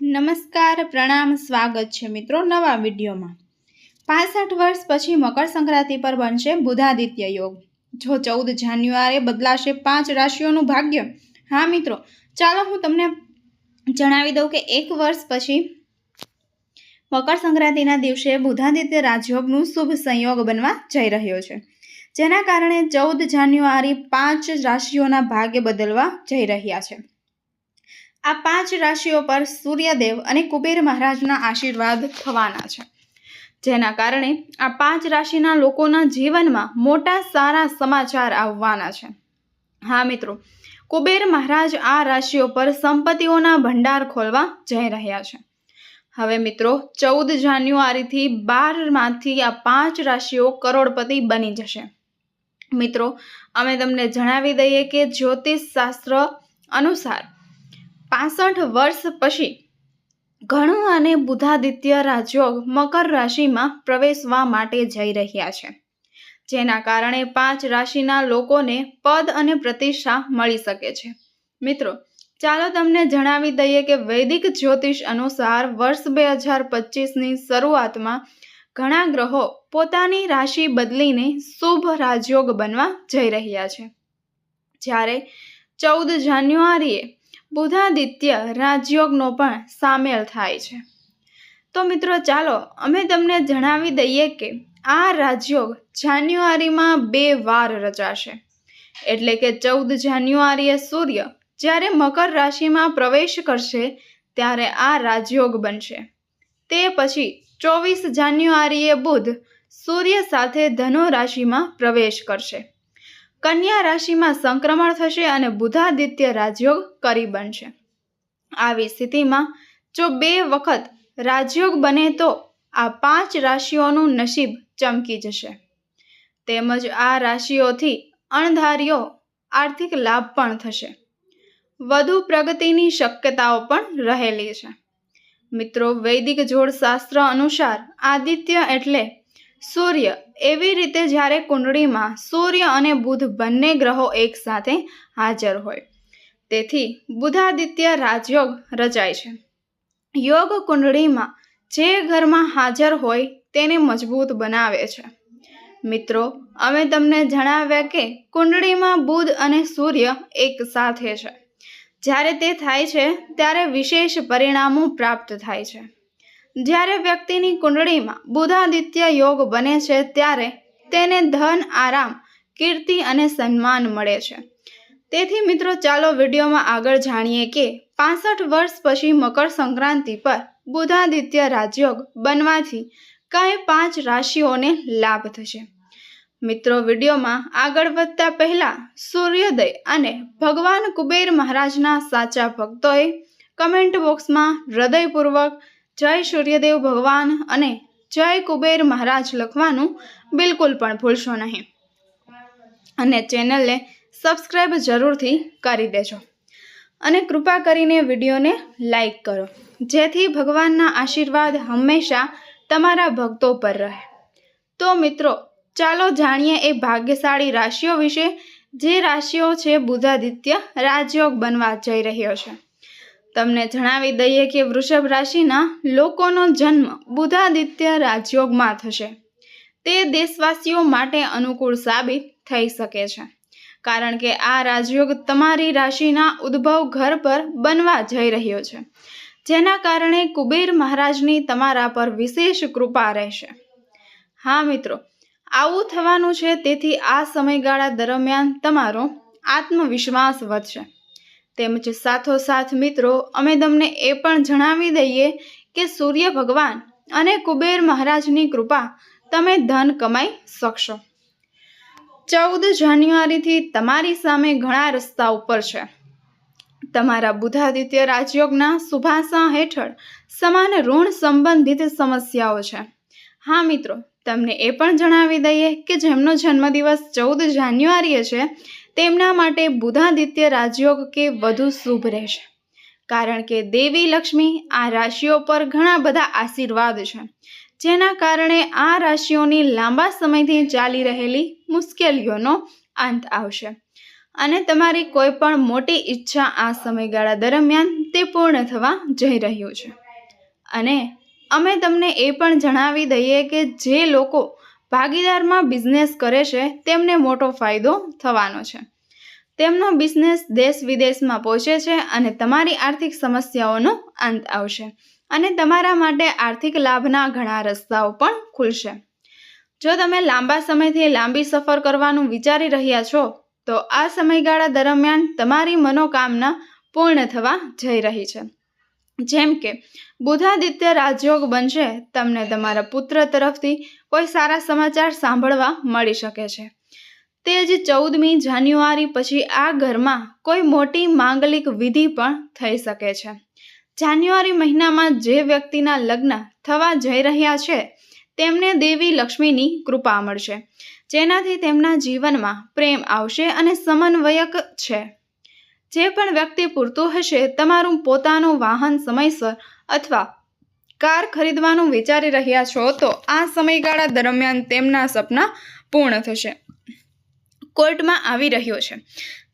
નમસ્કાર, પ્રણામ, સ્વાગત છે મિત્રો નવા વિડીયોમાં। 65 વર્ષ પછી મકર સંક્રાંતિ પર બનશે બુધાદિત્ય યોગ। જો 14 જાન્યુઆરીએ બદલાશે 5 રાશિઓનું ભાગ્ય। હા મિત્રો, ચાલો હું તમને જણાવી દઉં કે 1 વર્ષ પછી મકર સંક્રાંતિના દિવસે બુધાદિત્ય રાજયોગનું શુભ સંયોગ બનવા જઈ રહ્યો છે, જેના કારણે 14 જાન્યુઆરી 5 રાશિઓના ભાગ્ય બદલવા જઈ રહ્યા છે। આ 5 રાશિઓ પર સૂર્યદેવ અને કુબેર મહારાજના આશીર્વાદ થવાના છે, જેના કારણે આ 5 રાશિના લોકોના જીવનમાં મોટા સારા સમાચાર આવવાના છે। હા મિત્રો, કુબેર મહારાજ આ રાશિઓ પર સંપત્તિઓના ભંડાર ખોલવા જઈ રહ્યા છે। હવે મિત્રો, 14 જાન્યુઆરીથી 12માંથી આ 5 રાશિઓ કરોડપતિ બની જશે। મિત્રો, અમે તમને જણાવી દઈએ કે જ્યોતિષ શાસ્ત્ર અનુસાર 65 વર્ષ પછી ઘણું અને બુધાદિત્ય રાજયોગ મકર રાશિમાં પ્રવેશવા માટે જઈ રહ્યા છે, જેના કારણે 5 રાશિના લોકોને પદ અને પ્રતિષ્ઠા મળી શકે છે। મિત્રો, ચાલો તમને જણાવી દઈએ કે વૈદિક જ્યોતિષ અનુસાર વર્ષ 2025ની શરૂઆતમાં ઘણા ગ્રહો પોતાની રાશિ બદલીને શુભ રાજયોગ બનવા જઈ રહ્યા છે, જ્યારે 14 જાન્યુઆરીએ બુધાદિત્ય રાજયોગનો પણ સામેલ થાય છે। તો મિત્રો, ચાલો અમે તમને જણાવી દઈએ કે આ રાજયોગ જાન્યુઆરીમાં 2 વાર રચાશે, એટલે કે 14 જાન્યુઆરીએ સૂર્ય જ્યારે મકર રાશિમાં પ્રવેશ કરશે ત્યારે આ રાજયોગ બનશે। તે પછી 24 જાન્યુઆરીએ બુધ સૂર્ય સાથે ધનુ રાશિમાં પ્રવેશ કરશે, કન્યા રાશિમાં સંક્રમણ થશે અને બુધાદિત્ય રાજયોગ કરી બનશે। આવી સ્થિતિમાં જો 2 વખત રાજયોગ બને તો આ 5 રાશિઓનું નસીબ ચમકી જશે, તેમજ આ રાશિઓથી અણધાર્યો આર્થિક લાભ પણ થશે। વધુ પ્રગતિની શક્યતાઓ પણ રહેલી છે। મિત્રો, વૈદિક જ્યોતિષશાસ્ત્ર અનુસાર આદિત્ય એટલે સૂર્ય, એવી રીતે જ્યારે કુંડળીમાં સૂર્ય અને બુધ બંને ગ્રહો એક સાથે હાજર હોય તેથી બુધાદિત્ય રાજયોગ રચાય છે। યોગ કુંડળીમાં જે ઘરમાં હાજર હોય તેને મજબૂત બનાવે છે। મિત્રો, અમે તમને જણાવ્યા કે કુંડળીમાં બુધ અને સૂર્ય એક સાથે છે, જ્યારે તે થાય છે ત્યારે વિશેષ પરિણામો પ્રાપ્ત થાય છે। જ્યારે વ્યક્તિની કુંડળીમાં બુધાદિત્ય યોગ બને છે ત્યારે તેને ધન, આરામ, કીર્તિ અને સન્માન મળે છે। તેથી મિત્રો, ચાલો વિડીયોમાં આગળ જાણીએ કે 65 વર્ષ પછી મકર સંક્રાંતિ પર બુધાદિત્ય રાજયોગ બનવાથી કઈ 5 રાશિઓને લાભ થશે। મિત્રો, વિડીયોમાં આગળ વધતા પહેલા સૂર્યોદય અને ભગવાન કુબેર મહારાજના સાચા ભક્તોએ કમેન્ટ બોક્સમાં હૃદયપૂર્વક જય સૂર્યદેવ ભગવાન અને જય કુબેર મહારાજ લખવાનું બિલકુલ પણ ભૂલશો નહીં, અને ચેનલને સબસ્ક્રાઈબ જરૂરથી કરી દેજો અને કૃપા કરીને વિડીયોને લાઈક કરો, જેથી ભગવાનના આશીર્વાદ હંમેશા તમારા ભક્તો પર રહે। તો મિત્રો, ચાલો જાણીએ એ ભાગ્યશાળી રાશિઓ વિશે, જે રાશિઓ છે બુધાદિત્ય રાજયોગ બનવા જઈ રહ્યો છે। તમને જણાવી દઈએ કે વૃષભ રાશિના લોકોનો જન્મ બુધાદિત્ય રાજયોગમાં થશે। તે દેશવાસીઓ માટે અનુકૂળ સાબિત થઈ શકે છે, કારણ કે આ રાજયોગ તમારી રાશિના ઉદ્ભવ ઘર પર બનવા જઈ રહ્યો છે, જેના કારણે કુબેર મહારાજની તમારા પર વિશેષ કૃપા રહેશે। હા મિત્રો, આવું થવાનું છે, તેથી આ સમયગાળા દરમિયાન તમારો આત્મવિશ્વાસ વધશે। તેમજ સાથોસાથ મિત્રો, અમે તમને એ પણ જણાવી દઈએ કે સૂર્ય ભગવાન અને કુબેર મહારાજની કૃપા તમે ધન કમાઈ શકશો। 14 જાન્યુઆરીથી તમારી સામે ઘણા રસ્તા ઉપર છે। તમારા બુધાદિત્ય રાજયોગના શુભાશા હેઠળ સમાન ઋણ સંબંધિત સમસ્યાઓ છે। હા મિત્રો, તમને એ પણ જણાવી દઈએ કે જેમનો જન્મદિવસ 14 જાન્યુઆરીએ છે તેમના માટે બુધાદિત્ય રાજયોગ કે વધુ શુભ રહેશે, કારણ કે દેવી લક્ષ્મી આ રાશિઓ પર ઘણા બધા આશીર્વાદ છે, જેના કારણે આ રાશિઓની લાંબા સમયથી ચાલી રહેલી મુશ્કેલીઓનો અંત આવશે અને તમારી કોઈ પણ મોટી ઈચ્છા આ સમયગાળા દરમિયાન તે પૂર્ણ થવા જઈ રહ્યું છે. અને અમે તમને એ પણ જણાવી દઈએ કે જે લોકો ભાગીદારમાં બિઝનેસ કરે છે તેમને મોટો ફાયદો થવાનો છે. તેમનો બિઝનેસ દેશ વિદેશમાં પહોંચે છે અને તમારી આર્થિક સમસ્યાઓનો અંત આવશે અને તમારા માટે આર્થિક લાભના ઘણા રસ્તાઓ પણ ખુલશે. જો તમે લાંબા સમયથી લાંબી સફર કરવાનું વિચારી રહ્યા છો તો આ સમયગાળા દરમિયાન તમારી મનોકામના પૂર્ણ થવા જઈ રહી છે. જેમ કે બુધાદિત્ય રાજયોગ બનશે. તમને તમારા પુત્ર તરફથી કોઈ સારા સમાચાર સાંભળવા મળી શકે છે. તે જ 14મી જાન્યુઆરી પછી આ ઘરમાં કોઈ મોટી માંગલિક વિધિ પણ થઈ શકે છે. જાન્યુઆરી મહિનામાં જે વ્યક્તિના લગ્ન થવા જઈ રહ્યા છે તેમને દેવી લક્ષ્મીની કૃપા મળશે, જેનાથી તેમના જીવનમાં પ્રેમ આવશે અને સમન્વયક છે. જે પણ વ્યક્તિ પૂરતું હશે તમારું પોતાનું વાહન સમયસર અથવા કાર ખરીદવાનું વિચારી રહ્યા છો તો આ સમયગાળા દરમિયાન તેમના સપના પૂર્ણ થશે. કોર્ટમાં આવી રહ્યો છે.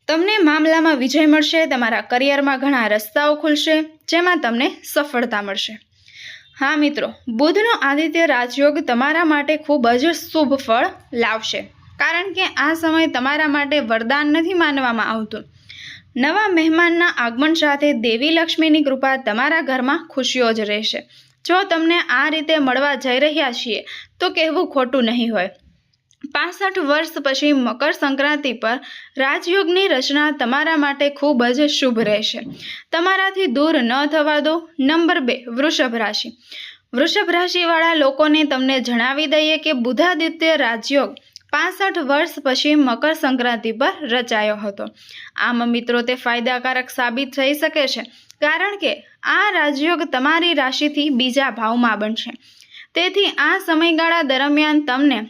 તમને મામલામાં વિજય મળશે. તમારા કરિયરમાં ઘણા રસ્તાઓ ખુલશે જેમાં તમને સફળતા મળશે. હા મિત્રો, બુધનો આદિત્ય રાજયોગ તમારા માટે ખૂબ જ શુભ ફળ લાવશે, કારણ કે આ સમય તમારા માટે વરદાન નથી માનવામાં આવતું. નવા મહેમાનના આગમન સાથે દેવી લક્ષ્મીની કૃપા તમારા ઘરમાં ખુશીઓ જ રહેશે. જો તમને આ રીતે મળવા જઈ રહ્યા છીએ તો કહેવું ખોટું નહીં હોય. 65 વર્ષ પછી મકર સંક્રાંતિ પર રાજયોગની રચના તમારા માટે ખૂબ જ શુભ રહેશે. તમારાથી દૂર ન થવા દો. નંબર 2, વૃષભ રાશિ. વૃષભ રાશિવાળા લોકોને તમને જણાવી દઈએ કે બુધાદિત્ય રાજયોગ 65 વર્ષ પછી મકર સંક્રાંતિ પર રચાયો હતો. આમ મિત્રો તે ફાયદાકારક સાબિત થઈ શકે છે, કારણ કે આ રાજયોગ તમારી રાશિથી બીજા ભાવમાં બનશે. તેથી આ સમયગાળા દરમિયાન તમને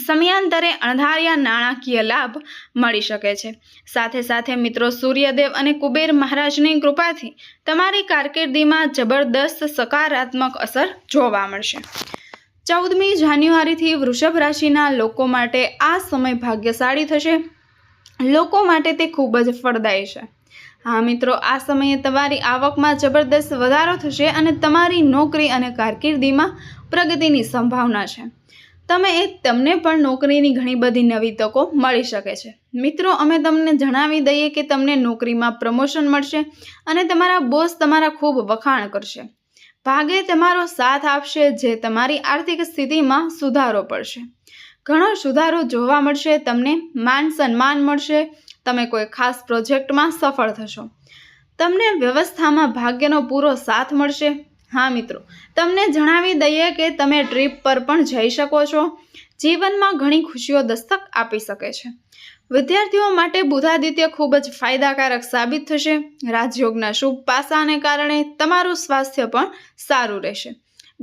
સમયાંતરે અણધાર્યા નાણાકીય લાભ મળી શકે છે. સાથે સાથે મિત્રો સૂર્યદેવ અને કુબેર મહારાજની કૃપાથી તમારી કારકિર્દીમાં જબરદસ્ત સકારાત્મક અસર જોવા મળશે. 14મી જાન્યુઆરીથી વૃષભ રાશિના લોકો માટે આ સમય ભાગ્યશાળી થશે. લોકો માટે તે ખૂબ જ ફળદાયી છે. હા મિત્રો, આ સમયે તમારી આવકમાં જબરદસ્ત વધારો થશે અને તમારી નોકરી અને કારકિર્દીમાં પ્રગતિની સંભાવના છે. તમને પણ નોકરીની ઘણી બધી નવી તકો મળી શકે છે. મિત્રો, અમે તમને જણાવી દઈએ કે તમને નોકરીમાં પ્રમોશન મળશે અને તમારા બોસ તમારા ખૂબ વખાણ કરશે. ભાગે તમારો સાથ આપશે, જે તમારી આર્થિક સ્થિતિમાં સુધારો પડશે. ઘણો સુધારો જોવા મળશે. તમને માન સન્માન મળશે. તમે કોઈ ખાસ પ્રોજેક્ટમાં સફળ થશો. તમને વ્યવસ્થામાં ભાગ્યનો પૂરો સાથ મળશે. હા મિત્રો, તમને જણાવી દઈએ કે તમે ટ્રીપ પર પણ જઈ શકો છો. જીવનમાં ઘણી ખુશીઓ દસ્તક આપી શકે છે. વિદ્યાર્થીઓ માટે બુધાદિત્ય ખૂબ જ ફાયદાકારક સાબિત થશે. રાજયોગના શુભ પાસાને કારણે તમારું સ્વાસ્થ્ય પણ સારું રહેશે.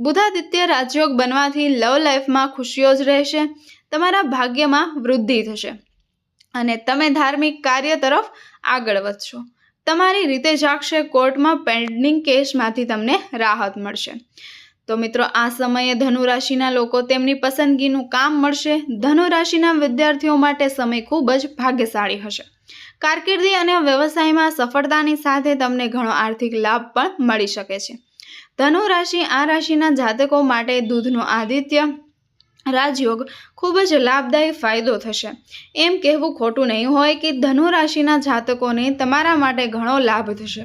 બુધાદિત્ય રાજયોગ બનવાથી લવ લાઈફમાં ખુશીઓ જ રહેશે. તમારા ભાગ્યમાં વૃદ્ધિ થશે અને તમે ધાર્મિક કાર્ય તરફ આગળ વધશો. તમારી રીતે જાગશે. કોર્ટમાં પેન્ડિંગ કેસમાંથી તમને રાહત મળશે. તો મિત્રો, આ સમયે ધનુ રાશિના લોકો તેમની પસંદગીનું કામ મળશે. ધનુ રાશિના વિદ્યાર્થીઓ માટે સમય ખૂબ જ ભાગ્યશાળી હશે. કારકિર્દી અને વ્યવસાયમાં સફળતાની સાથે તમને ઘણો આર્થિક લાભ પણ મળી શકે છે. ધનુ રાશિ આ રાશિના જાતકો માટે દૂધનો આદિત્ય રાજયોગ ખૂબ જ લાભદાયી ફાયદો થશે. એમ કહેવું ખોટું નહીં હોય કે ધનુ રાશિના જાતકોને તમારા માટે ઘણો લાભ થશે.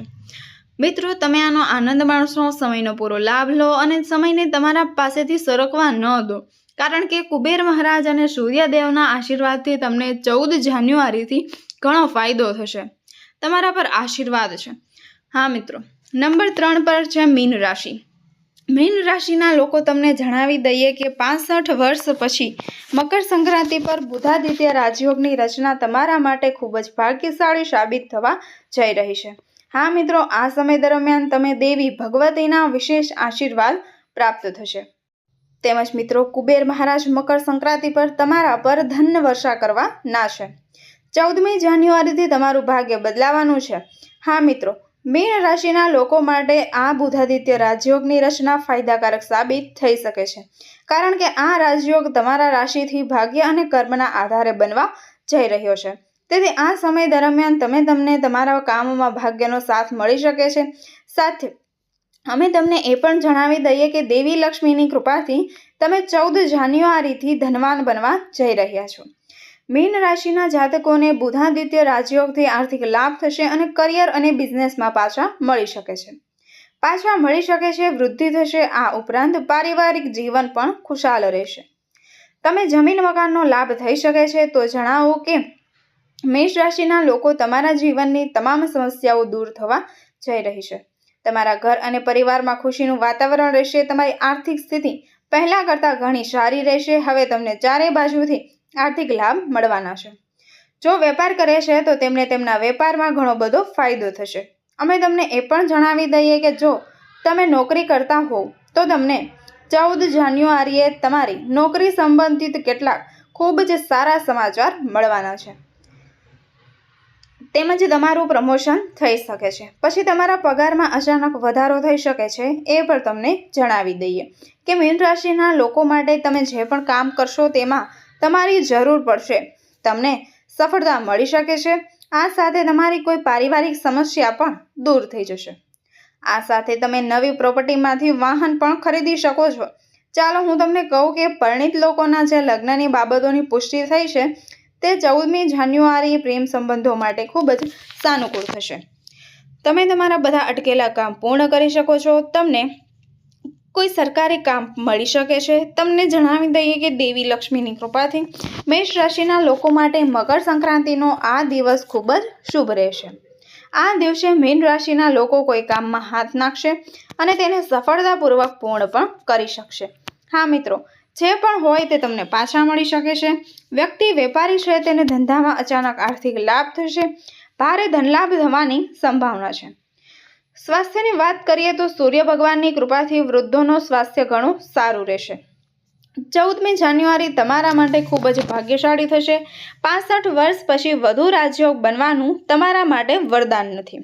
મિત્રો, તમે આનો આનંદ માણશો. સમયનો પૂરો લાભ લો અને સમયને તમારા પાસેથી સરકવા ન દો, કારણ કે કુબેર મહારાજ અને સૂર્યદેવના આશીર્વાદથી તમને 14 જાન્યુઆરીથી ઘણો ફાયદો થશે. તમારા પર આશીર્વાદ છે. હા મિત્રો, નંબર 3 પર છે મીન રાશિ. મીન રાશિના લોકો તમને જણાવી દઈએ કે 65 વર્ષ પછી મકર સંક્રાંતિ પર બુધાદિત્ય રાજયોગની રચના તમારા માટે ખૂબ જ ભાગ્યશાળી સાબિત થવા જઈ રહી છે. હા મિત્રો, આ સમય દરમિયાન તમે દેવી ભગવતીના વિશેષ આશીર્વાદ પ્રાપ્ત થશે. તેમજ મિત્રો, કુબેર મહારાજ મકર સંક્રાંતિ પર તમારા પર ધન વર્ષા કરવા ના છે. 14મી જાન્યુઆરીથી તમારું ભાગ્ય બદલાવાનું છે. હા મિત્રો, મીન રાશિના લોકો માટે આ બુધાદિત્ય રાજયોગની રચના ફાયદાકારક સાબિત થઈ શકે છે, કારણ કે આ રાજયોગ તમારા રાશિથી ભાગ્ય અને કર્મના આધારે બનવા જઈ રહ્યો છે. તેથી આ સમય દરમિયાન તમને તમારા કામમાં ભાગ્યનો સાથ મળી શકે છે. સાથે અમે તમને એ પણ જણાવી દઈએ કે દેવી લક્ષ્મીની કૃપાથી તમે 14 જાન્યુઆરીથી ધનવાન બનવા જઈ રહ્યા છો. મીન રાશિના જાતકોને બુધાદિત્ય રાજયોગથી આર્થિક લાભ થશે અને કરિયર અને બિઝનેસમાં પાછા મળી શકે છે. વૃદ્ધિ થશે. આ ઉપરાંત પારિવારિક જીવન પણ ખુશાલ રહેશે. તમે જમીન મકાનનો લાભ થઈ શકે છે. તો જણાવો કે મેષ રાશિના લોકો તમારા જીવનની તમામ સમસ્યાઓ દૂર થવા જઈ રહી છે. તમારા ઘર અને પરિવારમાં ખુશીનું વાતાવરણ રહેશે. તમારી આર્થિક સ્થિતિ પહેલા કરતાં ઘણી સારી રહેશે. હવે તમને ચારે બાજુથી આર્થિક લાભ મળવાના છે. જો વેપાર કરે છે તો તેમને તેમના વેપારમાં ઘણો બધો ફાયદો થશે. અમે તમને એ પણ જણાવી દઈએ કે જો તમે નોકરી કરતા હોવ તો તમને 14 જાન્યુઆરીએ તમારી નોકરી સંબંધિત કેટલાક ખૂબ જ સારા સમાચાર મળવાના છે. તેમજ તમારું પ્રમોશન થઈ શકે છે. પછી તમારા પગારમાં અચાનક વધારો થઈ શકે છે. એ પણ તમને જણાવી દઈએ કે મીન રાશિના લોકો માટે તમે જે પણ કામ કરશો તેમાં તમારી જરૂર પડશે. તમને સફળતા મળી શકે છે. આ સાથે તમારી કોઈ પારિવારિક સમસ્યા પણ દૂર થઈ જશે. આ સાથે તમે નવી પ્રોપર્ટીમાંથી વાહન પણ ખરીદી શકો છો. ચાલો હું તમને કહું કે પરિણીત લોકોના જે લગ્નની બાબતોની પુષ્ટિ થઈ છે તે 14મી જાન્યુઆરી પ્રેમ સંબંધો માટે ખૂબ જ સાનુકૂળ થશે. તમે તમારા બધા અટકેલા કામ પૂર્ણ કરી શકો છો. તમને કોઈ સરકારી કામ મળી શકે છે. તમને જણાવી દઈએ કે દેવી લક્ષ્મીની કૃપાથી મેષ રાશિના લોકો માટે મકર સંક્રાંતિનો આ દિવસ ખૂબ જ શુભ રહેશે. આ દિવસે મીન રાશિના લોકો કોઈ કામમાં હાથ નાખશે અને તેને સફળતાપૂર્વક પૂર્ણ પણ કરી શકશે. હા મિત્રો, જે પણ હોય તે તમને પાછા મળી શકે છે. વ્યક્તિ વેપારી છે તેને ધંધામાં અચાનક આર્થિક લાભ થશે. ભારે ધનલાભ થવાની સંભાવના છે. સ્વાસ્થ્યની વાત કરીએ તો સૂર્ય ભગવાનની કૃપાથી વૃદ્ધોનું સ્વાસ્થ્ય ઘણું સારું રહેશે. 14મી જાન્યુઆરી તમારા માટે ખૂબ જ ભાગ્યશાળી થશે. 65 વર્ષ પછી વધુ રાજયોગ બનવાનું તમારા માટે વરદાન નથી.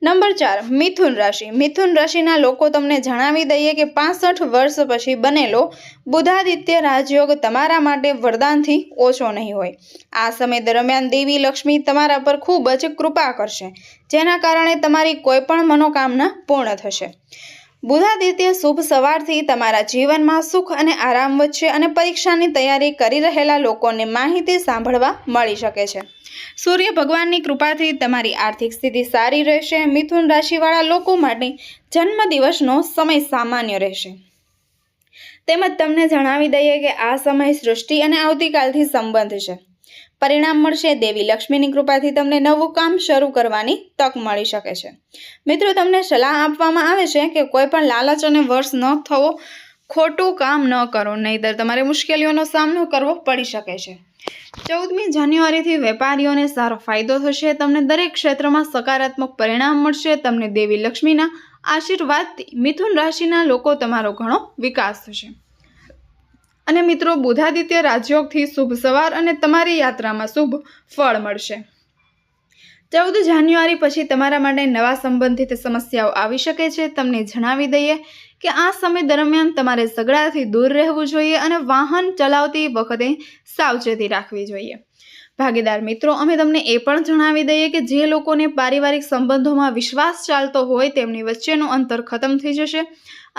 નંબર 4, મિથુન રાશિ. મિથુન રાશિના લોકો તમને જણાવી દઈએ કે 65 વર્ષ પછી બનેલો બુધાદિત્ય રાજયોગ તમારા માટે વરદાનથી ઓછો નહીં હોય. આ સમય દરમિયાન દેવી લક્ષ્મી તમારા પર ખૂબ જ કૃપા કરશે, જેના કારણે તમારી કોઈ પણ મનોકામના પૂર્ણ થશે. બુધાદિત્ય શુભ સવારથી તમારા જીવનમાં સુખ અને આરામ વધશે અને પરીક્ષાની તૈયારી કરી રહેલા લોકોને માહિતી સાંભળવા મળી શકે છે. સૂર્ય ભગવાનની કૃપાથી તમારી આર્થિક સ્થિતિ સારી રહેશે. મિથુન રાશિવાળા લોકો માટે જન્મદિવસનો સમય સામાન્ય રહેશે. તેમજ તમને જણાવી દઈએ કે આ સમય સૃષ્ટિ અને આવતીકાલથી સંબંધ છે. પરિણામ મળશે. દેવી લક્ષ્મીની કૃપાથી તમને નવું કામ શરૂ કરવાની તક મળી શકે છે. મિત્રો, તમને સલાહ આપવામાં આવે છે કે કોઈ પણ લાલચ અને વર્ષ ન થવો, ખોટું કામ ન કરો, નહીંતર તમારે મુશ્કેલીઓનો સામનો કરવો પડી શકે છે. 14મી જાન્યુઆરીથી વેપારીઓને સારો ફાયદો થશે. તમને દરેક ક્ષેત્રમાં સકારાત્મક પરિણામ મળશે. તમને દેવી લક્ષ્મીના આશીર્વાદથી મિથુન રાશિના લોકો તમારો ઘણો વિકાસ થશે. અને મિત્રો, બુધાદિત્ય રાજયોગથી શુભ સવાર અને તમારી યાત્રામાં શુભ ફળ મળશે. 14 જાન્યુઆરી પછી તમારા માટે નવા સંબંધિત સમસ્યાઓ આવી શકે છે. તમને જણાવી દઈએ કે આ સમય દરમિયાન તમારે ઝઘડાથી દૂર રહેવું જોઈએ અને વાહન ચલાવતી વખતે સાવચેતી રાખવી જોઈએ. ભાગીદાર મિત્રો, અમે તમને એ પણ જણાવી દઈએ કે જે લોકોને પારિવારિક સંબંધોમાં વિશ્વાસ ચાલતો હોય તેમની વચ્ચેનું અંતર ખતમ થઈ જશે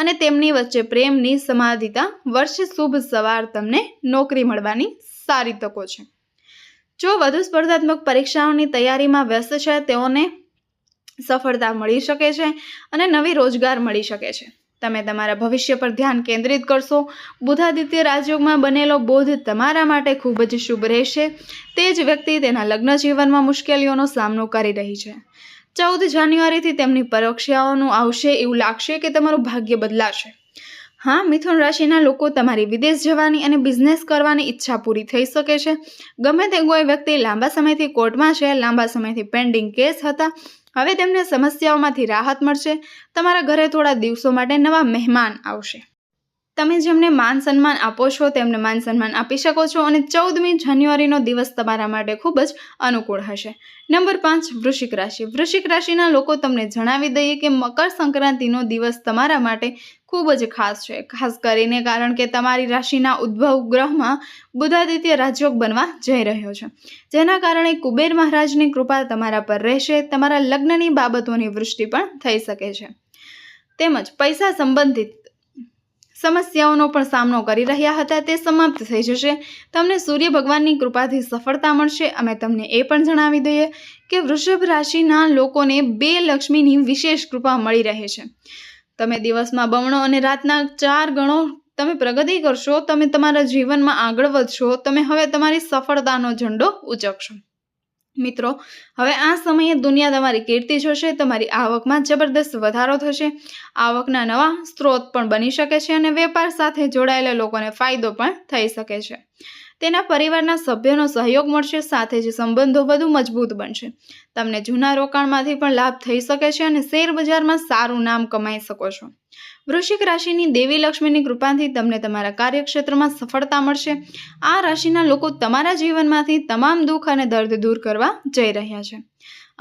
અને તેમની વચ્ચે પ્રેમની સમાધિતા વર્ષે. શુભ સવાર. તમને નોકરી મળવાની સારી તકો છે. જો વધુ સ્પર્ધાત્મક પરીક્ષાઓની તૈયારીમાં વ્યસ્ત છે તેઓને સફળતા મળી શકે છે અને નવી રોજગાર મળી શકે છે. તમે તમારા ભવિષ્ય પર ધ્યાન કેન્દ્રિત કરશો. બુધાદિત્ય રાજયોગમાં બનેલો બોધ તમારા માટે ખૂબ જ શુભ રહેશે. તે જ વ્યક્તિ તેના લગ્ન જીવનમાં મુશ્કેલીઓનો સામનો કરી રહી છે. 14 જાન્યુઆરીથી તેમની પરીક્ષાઓનું આવશે. એવું લાગશે કે તમારું ભાગ્ય બદલાશે. હા, મિથુન રાશિના લોકો તમારી વિદેશ જવાની અને બિઝનેસ કરવાની ઈચ્છા પૂરી થઈ શકે છે. ગમે તે કોઈ વ્યક્તિ લાંબા સમયથી કોર્ટમાં છે, લાંબા સમયથી પેન્ડિંગ કેસ હતા, હવે તેમને સમસ્યાઓમાંથી રાહત મળશે. તમારા ઘરે થોડા દિવસો માટે નવા મહેમાન આવશે. તમે જેમને માન સન્માન આપો છો તેમને માન સન્માન આપી શકો છો અને 14મી જાન્યુઆરીનો દિવસ તમારા માટે ખૂબ જ અનુકૂળ હશે. નંબર 5 વૃશ્ચિક રાશિ. વૃશ્ચિક રાશિના લોકો તમને જણાવી દઈએ કે મકર સંક્રાંતિનો દિવસ તમારા માટે ખૂબ જ ખાસ છે, ખાસ કરીને કારણ કે તમારી રાશિના ઉદ્ભવ ગ્રહમાં બુધાદિત્ય રાજયોગ બનવા જઈ રહ્યો છે, જેના કારણે કુબેર મહારાજની કૃપા તમારા પર રહેશે. તમારા લગ્નની બાબતોની વૃષ્ટિ પણ થઈ શકે છે, તેમજ પૈસા સંબંધિત સમસ્યાઓનો પણ સામનો કરી રહ્યા હતા તે સમાપ્ત થઈ જશે. તમને સૂર્ય ભગવાનની કૃપાથી સફળતા મળશે. અમે તમને એ પણ જણાવી દઈએ કે વૃષભ રાશિના લોકોને 2 લક્ષ્મીની વિશેષ કૃપા મળી રહે છે. તમે દિવસમાં બમણો અને રાતના 4 ગણો તમે પ્રગતિ કરશો. તમે તમારા જીવનમાં આગળ વધશો. તમે હવે તમારી સફળતાનો ઝંડો ઉંચકશો. મિત્રો, હવે આ સમયે દુનિયા તમારી કીર્તિ જોશે. તમારી આવકમાં જબરદસ્ત વધારો થશે. આવકના નવા સ્ત્રોત પણ બની શકે છે અને વેપાર સાથે જોડાયેલા લોકોને ફાયદો પણ થઈ શકે છે. તેના પરિવારના સભ્યોનો સહયોગ મળશે. સાથે જ સંબંધો વધુ મજબૂત બનશે. તમને જૂના રોકાણમાંથી પણ લાભ થઈ શકે છે અને શેર બજારમાં સારું નામ કમાઈ શકો છો. વૃશ્ચિક રાશિની દેવી લક્ષ્મીની કૃપાથી તમને તમારા કાર્યક્ષેત્રમાં સફળતા મળશે. આ રાશિના લોકો તમારા જીવનમાંથી તમામ દુઃખ અને દર્દ દૂર કરવા જઈ રહ્યા છે.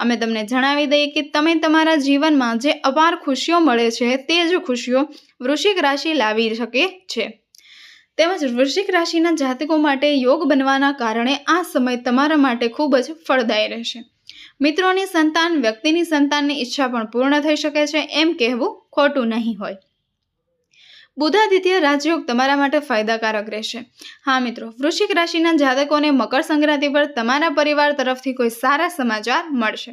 અમે તમને જણાવી દઈએ કે તમે તમારા જીવનમાં જે અપાર ખુશીઓ મળે છે તે જ ખુશીઓ વૃશ્ચિક રાશિ લાવી શકે છે. તેમજ વૃશ્ચિક રાશિના જાતકો માટે યોગ બનવાના કારણે આ સમય તમારા માટે ખૂબ જ ફળદાયી રહેશે. મિત્રોની સંતાન, વ્યક્તિની સંતાનની ઈચ્છા પણ પૂર્ણ થઈ શકે છે એમ કહેવું ખોટું નહીં હોય. બુધાદિત્ય રાજયોગ તમારા માટે ફાયદાકારક રહેશે. હા મિત્રો, વૃશ્ચિક રાશિના જાતકોને મકર સંક્રાંતિ પર તમારા પરિવાર તરફથી કોઈ સારા સમાચાર મળશે.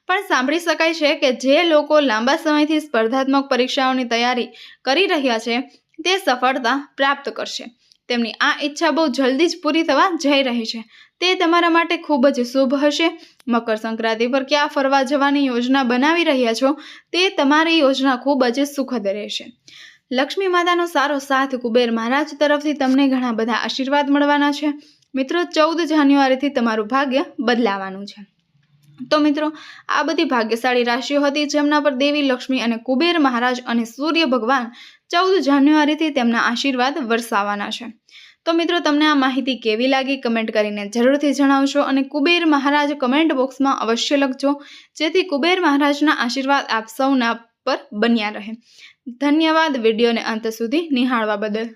પણ સાંભળી શકાય છે કે જે લોકો લાંબા સમયથી સ્પર્ધાત્મક પરીક્ષાઓની તૈયારી કરી રહ્યા છે તે સફળતા પ્રાપ્ત કરશે. તેમની આ ઈચ્છા બહુ જલ્દી જ પૂરી થવા જઈ રહી છે. તે તમારા માટે ખૂબ જ શુભ હશે. મકર સંક્રાંતિ પર ક્યાં ફરવા જવાની યોજના બનાવી રહ્યા છો તે તમારી યોજના ખૂબ જ સુખદ રહેશે. લક્ષ્મી માતાનો સારો સાથ કુબેર મહારાજ તરફથી તમને ઘણા બધા આશીર્વાદ મળવાના છે. મિત્રો, 14 જાન્યુઆરીથી તમારું ભાગ્ય બદલાવાનું છે. તો મિત્રો, આ બધી ભાગ્યશાળી રાશિઓ હતી જેમના પર દેવી લક્ષ્મી અને કુબેર મહારાજ અને સૂર્ય ભગવાન 14 જાન્યુઆરીથી તેમના આશીર્વાદ વરસાવવાના છે. તો મિત્રો, તમને આ માહિતી કેવી લાગી કમેન્ટ કરીને જરૂરથી જણાવશો અને કુબેર મહારાજ કમેન્ટ બોક્સમાં અવશ્ય લખજો, જેથી કુબેર મહારાજના આશીર્વાદ આપ સૌના પર બન્યા રહે. ધન્યવાદ વિડીયોને અંત સુધી નિહાળવા બદલ.